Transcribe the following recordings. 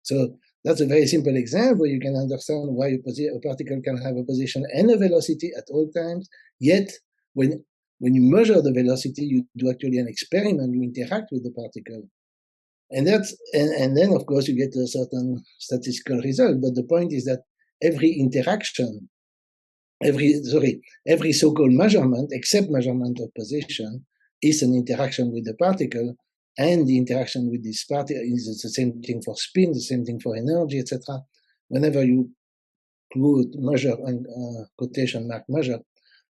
So that's a very simple example. You can understand why a particle can have a position and a velocity at all times. Yet, when you measure the velocity, you do actually an experiment. You interact with the particle, and then of course you get a certain statistical result. But the point is that every interaction, every so-called measurement, except measurement of position, is an interaction with the particle. And the interaction with this particle is the same thing for spin, the same thing for energy, etc. Whenever you measure and quotation mark measure,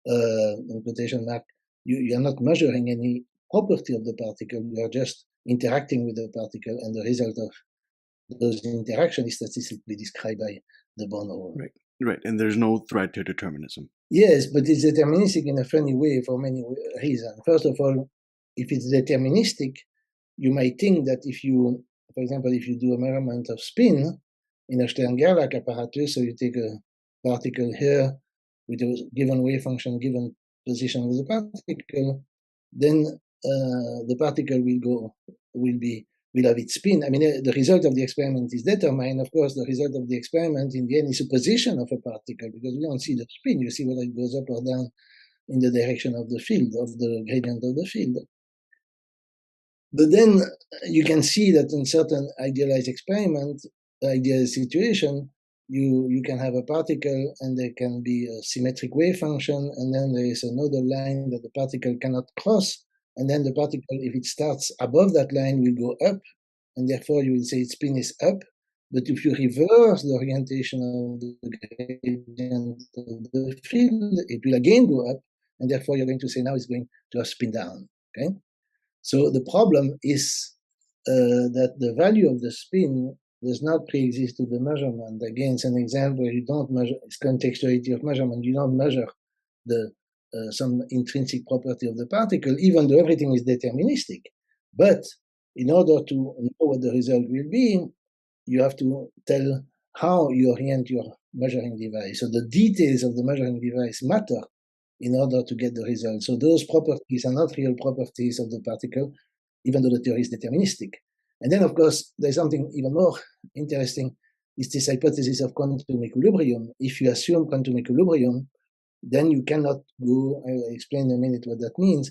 in quotation mark, you are not measuring any property of the particle. You are just interacting with the particle, and the result of those interactions is statistically described by the Born rule. Right, and there's no threat to determinism. Yes, but it's deterministic in a funny way for many reasons. First of all, if it's deterministic, you might think that if you, for example, if you do a measurement of spin in a Stern-Gerlach apparatus, so you take a particle here with a given wave function, given position of the particle, then the particle will have its spin. I mean, the result of the experiment is determined. Of course, the result of the experiment in the end is a position of a particle, because we don't see the spin. You see whether it goes up or down in the direction of the field, of the gradient of the field. But then you can see that in certain idealized experiment, idealized situation, you can have a particle and there can be a symmetric wave function, and then there is another line that the particle cannot cross, and then the particle, if it starts above that line, will go up, and therefore you will say its spin is up. But if you reverse the orientation of the gradient of the field, it will again go up, and therefore you're going to say now it's going to have spin down. Okay. So the problem is that the value of the spin does not pre-exist to the measurement. Again, it's an example where you don't measure, it's contextuality of measurement. You don't measure the some intrinsic property of the particle, even though everything is deterministic. But in order to know what the result will be, you have to tell how you orient your measuring device. So the details of the measuring device matter in order to get the result. So those properties are not real properties of the particle, even though the theory is deterministic. And then, of course, there's something even more interesting, is this hypothesis of quantum equilibrium. If you assume quantum equilibrium, then you cannot go, I'll explain in a minute what that means,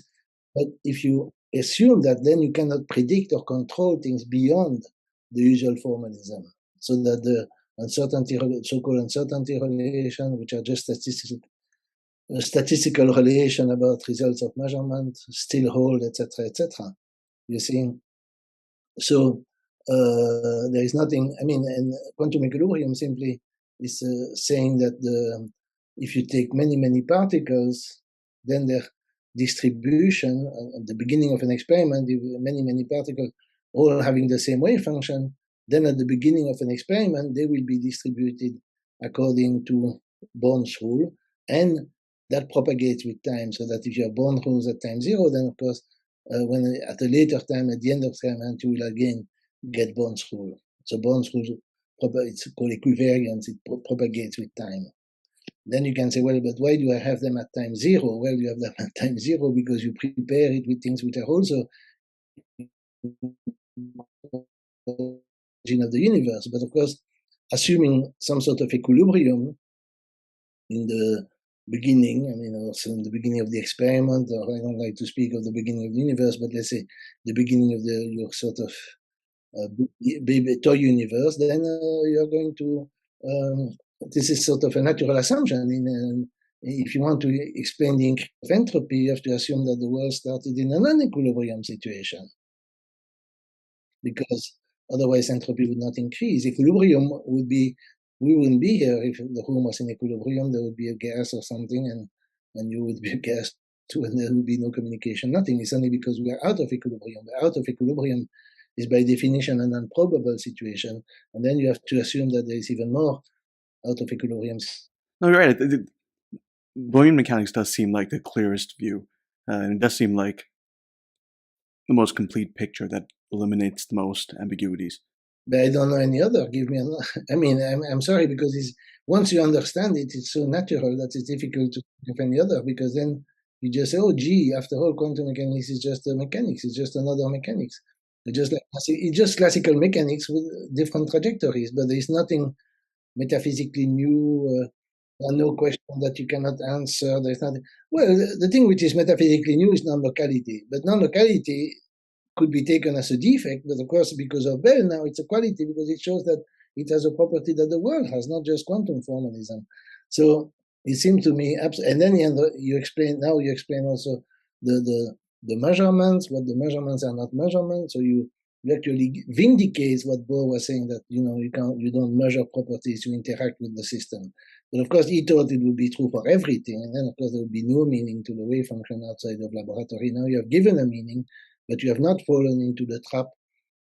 but if you assume that, then you cannot predict or control things beyond the usual formalism, so that the uncertainty, so-called uncertainty relation, which are just statistical relation about results of measurement, still hold, etc., etc. You see? So there is nothing, I mean, and quantum equilibrium simply is saying that if you take many, many particles, then their distribution at the beginning of an experiment, if many, many particles all having the same wave function, then at the beginning of an experiment, they will be distributed according to Born's rule, and that propagates with time, so that if you have Born rules at time zero, then of course, when at a later time, at the end of the experiment, you will again get Born's rule. So Born's rule, it's called equivariance, it propagates with time. Then you can say, well, but why do I have them at time zero? Well, you have them at time zero because you prepare it with things which are also origin of the universe. But of course, assuming some sort of equilibrium in the beginning, I mean, also in the beginning of the experiment, or I don't like to speak of the beginning of the universe, but let's say the beginning of your sort of baby toy universe, then you're going to, this is sort of a natural assumption. If you want to explain the increase of entropy, you have to assume that the world started in a non-equilibrium situation, because otherwise entropy would not increase. Equilibrium would be, we wouldn't be here if the room was in equilibrium. There would be a gas or something, and you would be a gas too, and there would be no communication, nothing. It's only because we are out of equilibrium. Out of equilibrium is by definition an improbable situation, and then you have to assume that there is even more out of equilibrium. No, you're right. Bohmian mechanics does seem like the clearest view, and it does seem like the most complete picture that eliminates the most ambiguities. But I don't know any other. Give me I mean, I'm sorry, because once you understand it, it's so natural that it's difficult to think of any other, because then you just say, oh, gee, after all, quantum mechanics is just a mechanics. It's just another mechanics. It's just classical mechanics with different trajectories, but there is nothing metaphysically new. There are no questions that you cannot answer. There's nothing. Well, the thing which is metaphysically new is non-locality, but non-locality could be taken as a defect, but of course, because of Bell now, it's a quality because it shows that it has a property that the world has, not just quantum formalism. So it seemed to me, and then you explain also the measurements, what the measurements are not measurements. So you actually vindicate what Bohr was saying, that you don't measure properties, you interact with the system. But of course, he thought it would be true for everything, and then of course there would be no meaning to the wave function outside of laboratory. Now you have given a meaning, but you have not fallen into the trap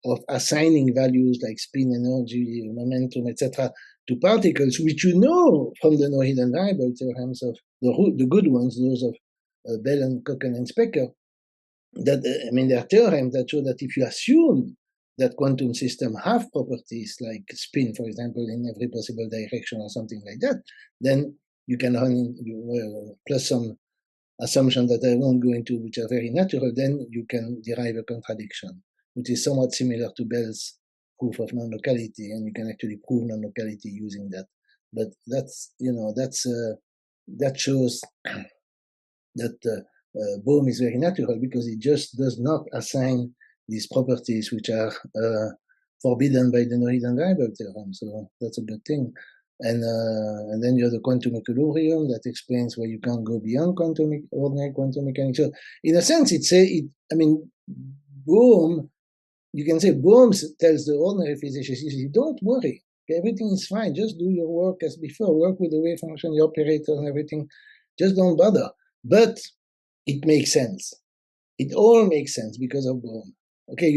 of assigning values like spin, energy, momentum, etc., to particles, which you know from the no-hidden variable theorems of the good ones, those of Bell and Cohen and Specker, that there are theorems that show that if you assume that quantum systems have properties like spin, for example, in every possible direction or something like that, then you can run plus some assumptions that I won't go into, which are very natural, then you can derive a contradiction, which is somewhat similar to Bell's proof of non-locality, and you can actually prove non-locality using that. But that shows that Bohm is very natural because it just does not assign these properties which are forbidden by the no-hidden variable theorem. So that's a good thing. And then you have the quantum equilibrium that explains why you can't go beyond ordinary quantum mechanics. So in a sense, Bohm, you can say Bohm tells the ordinary physicist, don't worry, everything is fine, just do your work as before, work with the wave function, the operator and everything, just don't bother. But it makes sense. It all makes sense because of Bohm. Okay,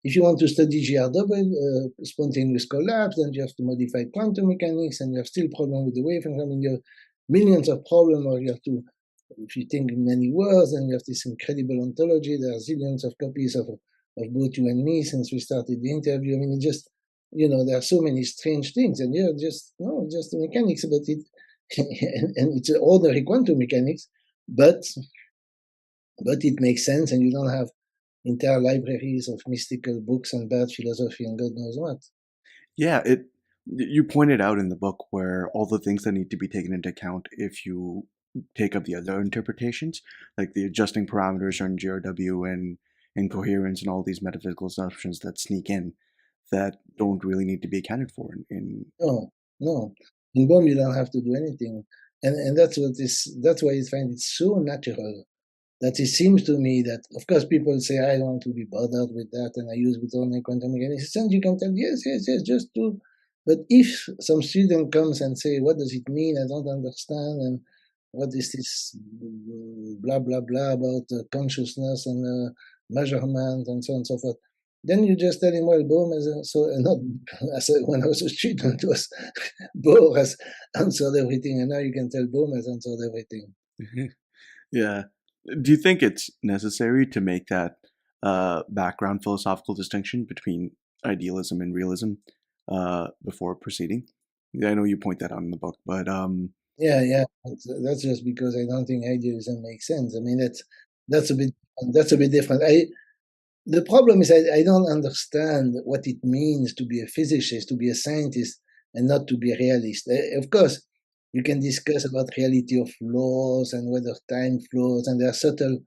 if you want to study GR double, spontaneous collapse, then you have to modify quantum mechanics, and you have still problem with the wave function. You have millions of problems, or you have to, if you think in many words, then you have this incredible ontology. There are zillions of copies of both you and me since we started the interview. There are so many strange things, and just the mechanics, but it and it's ordinary quantum mechanics, but it makes sense, and you don't have entire libraries of mystical books and bad philosophy and God knows what. Yeah, you pointed out in the book where all the things that need to be taken into account if you take up the other interpretations, like the adjusting parameters on GRW and incoherence and all these metaphysical assumptions that sneak in that don't really need to be accounted for No. In Bohm, you don't have to do anything. And that's why I find it so natural that it seems to me that, of course, people say, I don't want to be bothered with that, and I use with only quantum mechanics. And you can tell, yes, just do. But if some student comes and say, what does it mean? I don't understand, and what is this blah, blah, blah about consciousness and measurement and so on and so forth, then you just tell him, well, Bohm when I was a student, was Bohr has answered everything, and now you can tell Bohm has answered everything. Yeah. Do you think it's necessary to make that background philosophical distinction between idealism and realism before proceeding? I know you point that out in the book, but Yeah. That's just because I don't think idealism makes sense. That's a bit different. The problem is I don't understand what it means to be a physicist, to be a scientist, and not to be a realist. Of course, you can discuss about reality of laws and whether time flows, and there are subtle,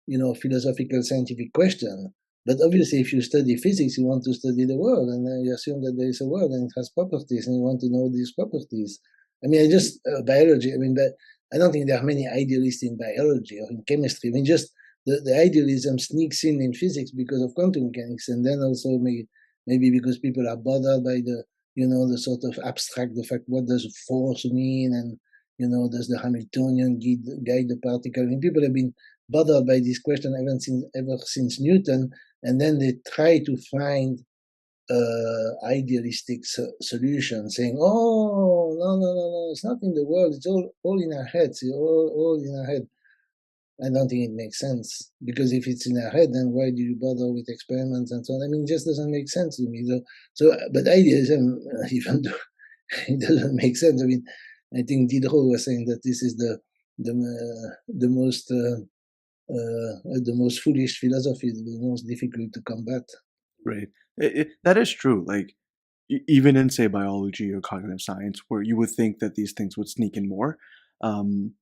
philosophical, scientific questions. But obviously, if you study physics, you want to study the world, and you assume that there is a world and it has properties, and you want to know these properties. Biology. But I don't think there are many idealists in biology or in chemistry. Just the idealism sneaks in physics because of quantum mechanics, and then also maybe because people are bothered by the sort of abstract, the fact, what does force mean, and does the Hamiltonian guide the particle? People have been bothered by this question ever since Newton, and then they try to find idealistic solution, saying, "Oh, no, it's not in the world; it's all in our heads, all in our head." I don't think it makes sense, because if it's in our head, then why do you bother with experiments and so on? It just doesn't make sense to me. But idealism, even though it doesn't make sense, I think Diderot was saying that this is the most foolish philosophy, the most difficult to combat. Right. That is true. Like even in say biology or cognitive science, where you would think that these things would sneak in more, um,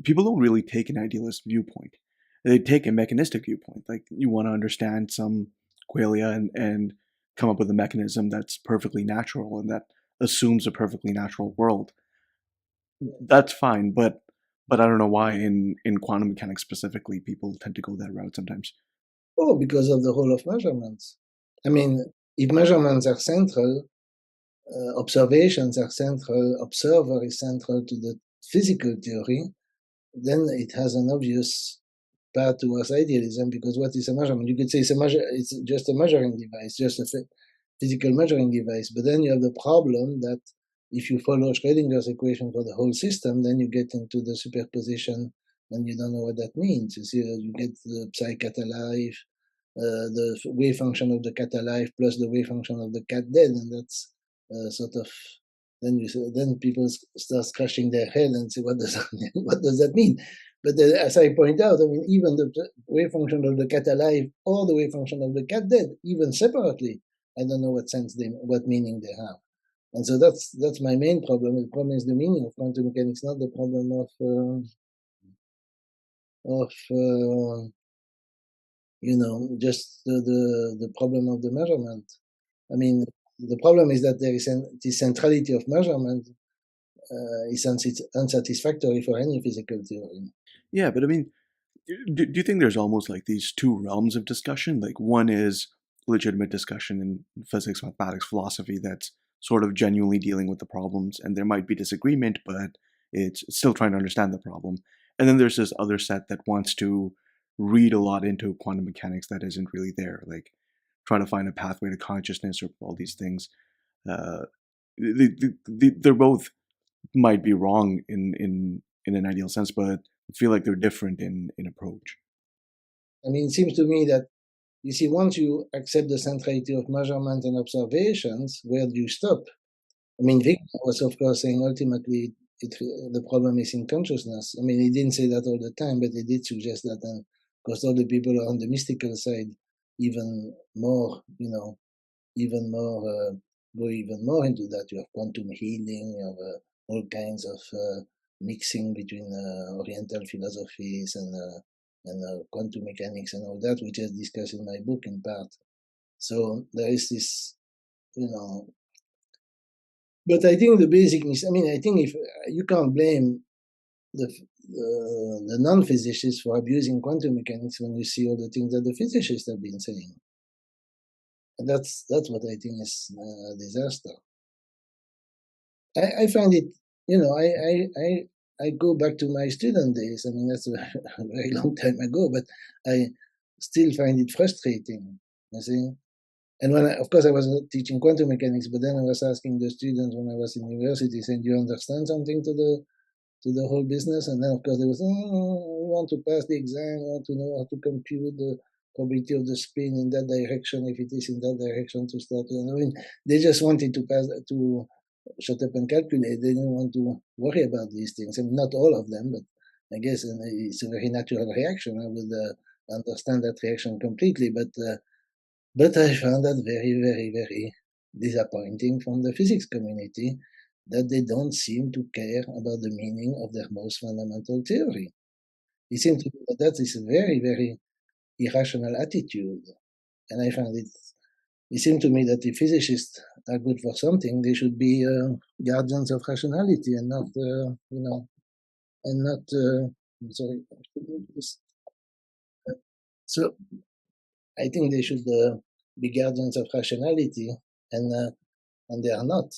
people don't really take an idealist viewpoint. They take a mechanistic viewpoint. Like you want to understand some qualia and come up with a mechanism that's perfectly natural and that assumes a perfectly natural world. That's fine, but I don't know why in quantum mechanics specifically people tend to go that route sometimes. Oh, because of the role of measurements. I mean, if measurements are central, observations are central, observer is central to the physical theory, then it has an obvious path towards idealism, because what is a measurement? You could say it's just a measuring device, just a physical measuring device. But then you have the problem that if you follow Schrödinger's equation for the whole system, then you get into the superposition and you don't know what that means. You see, you get the psi cat alive, the wave function of the cat alive plus the wave function of the cat dead, and that's sort of then people start scratching their head and say, what does that mean? What does that mean? But as I point out, I mean, even the wave function of the cat alive or the wave function of the cat dead, even separately, I don't know what meaning they have. And so that's my main problem. The problem is the meaning of quantum mechanics, not the problem of just the problem of the measurement. I mean, the problem is that the centrality of measurement is unsatisfactory for any physical theory. Yeah, but I mean, do you think there's almost like these two realms of discussion? Like one is legitimate discussion in physics, mathematics, philosophy that's sort of genuinely dealing with the problems, and there might be disagreement, but it's still trying to understand the problem. And then there's this other set that wants to read a lot into quantum mechanics that isn't really there, like trying to find a pathway to consciousness or all these things. Uh, they're both might be wrong in an ideal sense, but I feel like they're different in approach. I mean, it seems to me that, you see, once you accept the centrality of measurement and observations, where do you stop? I mean, Victor was, of course, saying ultimately the problem is in consciousness. I mean, he didn't say that all the time, but he did suggest that. And of course, all the people on the mystical side, even more, even more, go even more into that. You have quantum healing, you have all kinds of mixing between Oriental philosophies and quantum mechanics and all that, which I discuss in my book in part. So there is this, you know, but I think the basic, I mean, I think if you can't blame the the non-physicists for abusing quantum mechanics when you see all the things that the physicists have been saying. And that's what I think is a disaster. I find it, I go back to my student days. I mean, that's a very long time ago, but I still find it frustrating. You see, and of course, I was teaching quantum mechanics, but then I was asking the students when I was in university, saying, "Do you understand something to the whole business?" And then, of course, they was, "We want to pass the exam. We want to know how to compute the probability of the spin in that direction, if it is in that direction to start." I mean, they just wanted to shut up and calculate. They didn't want to worry about these things. I mean, not all of them, but I guess it's a very natural reaction. I would understand that reaction completely, but I found that very, very, very disappointing from the physics community, that they don't seem to care about the meaning of their most fundamental theory. It seems to me that is a very, very irrational attitude. And I find it seems to me that if physicists are good for something, they should be guardians of rationality and not, and not, I'm sorry. So I think they should be guardians of rationality, and they are not.